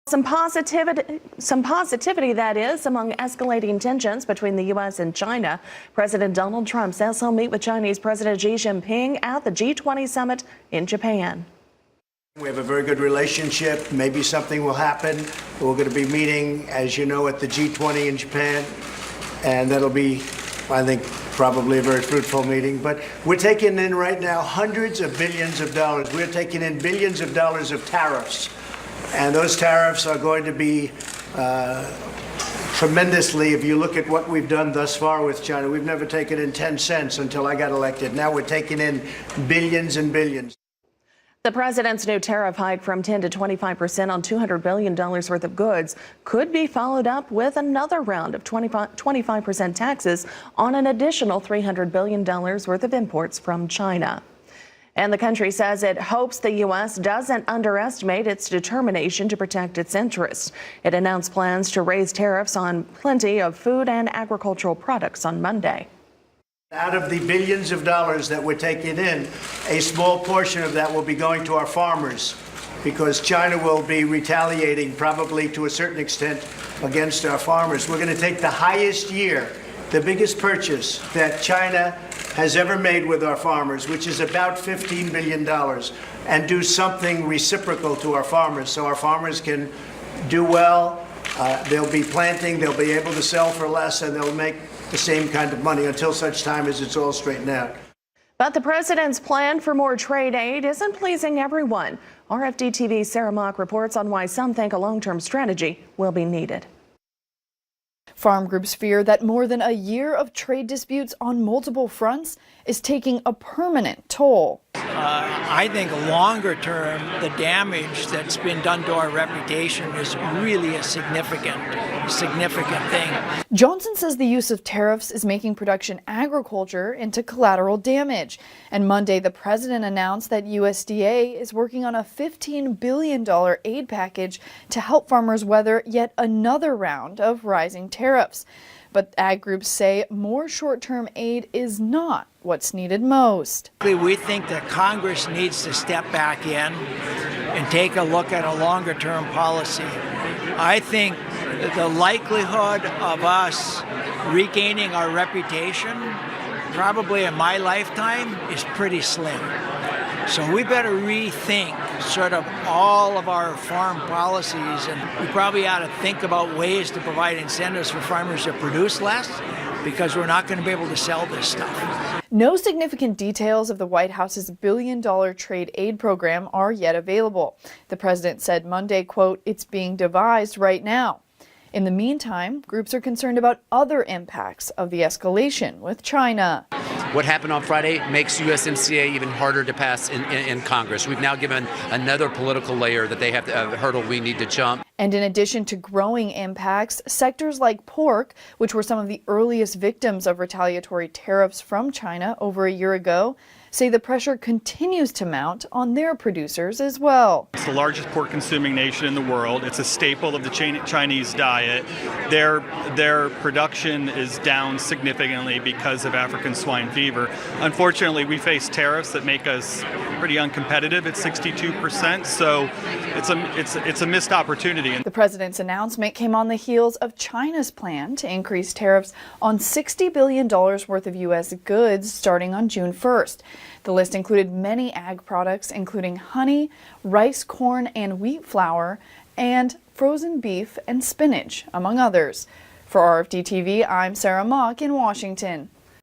Some positivity, that is, among escalating tensions between the U.S. and China. President Donald Trump says he'll meet with Chinese President Xi Jinping at the G20 summit in Japan. We have a very good relationship. Maybe something will happen. We're going to be meeting, as you know, at the G20 in Japan, and that'll be, I think, probably a very fruitful meeting. But we're taking in right now hundreds of billions of dollars. We're taking in billions of dollars of tariffs. And those tariffs are going to be tremendously, if you look at what we've done thus far with China, we've never taken in 10 cents until I got elected. Now we're taking in billions and billions. The president's new tariff hike from 10 to 25% on $200 billion worth of goods could be followed up with another round of 25% taxes on an additional $300 billion worth of imports from China. And the country says it hopes the U.S. doesn't underestimate its determination to protect its interests. It announced plans to raise tariffs on plenty of food and agricultural products on Monday. Out of the billions of dollars that we're taking in, a small portion of that will be going to our farmers, because China will be retaliating probably to a certain extent against our farmers. We're going to take the highest year, the biggest purchase that China has ever made with our farmers, which is about $15 billion, and do something reciprocal to our farmers so our farmers can do well. They'll be planting, they'll be able to sell for less, and they'll make the same kind of money until such time as it's all straightened out. But the president's plan for more trade aid isn't pleasing everyone. RFD-TV's Sarah Mock reports on why some think a long-term strategy will be needed. Farm groups fear that more than a year of trade disputes on multiple fronts is taking a permanent toll. I think longer term, the damage that's been done to our reputation is really a significant thing. Johnson says the use of tariffs is making production agriculture into collateral damage. And Monday, the president announced that USDA is working on a $15 billion aid package to help farmers weather yet another round of rising tariffs. But ag groups say more short-term aid is not what's needed most. We think that Congress needs to step back in and take a look at a longer-term policy. I think the likelihood of us regaining our reputation, probably in my lifetime, is pretty slim. So we better rethink sort of all of our farm policies, and we probably ought to think about ways to provide incentives for farmers to produce less, because we're not going to be able to sell this stuff. No significant details of the White House's billion-dollar trade aid program are yet available. The president said Monday, quote, "It's being devised right now." In the meantime, groups are concerned about other impacts of the escalation with China. What happened on Friday makes USMCA even harder to pass in Congress. We've now given another political layer that they have to, a hurdle we need to jump. And in addition to growing impacts, sectors like pork, which were some of the earliest victims of retaliatory tariffs from China over a year ago, say the pressure continues to mount on their producers as well. It's the largest pork consuming nation in the world. It's a staple of the Chinese diet. Their production is down significantly because of African swine fever. Unfortunately, we face tariffs that make us pretty uncompetitive at 62%, so it's a missed opportunity. The president's announcement came on the heels of China's plan to increase tariffs on $60 billion worth of U.S. goods starting on June 1st. The list included many ag products, including honey, rice, corn, and wheat flour, and frozen beef and spinach, among others. For RFD-TV, I'm Sarah Mock in Washington.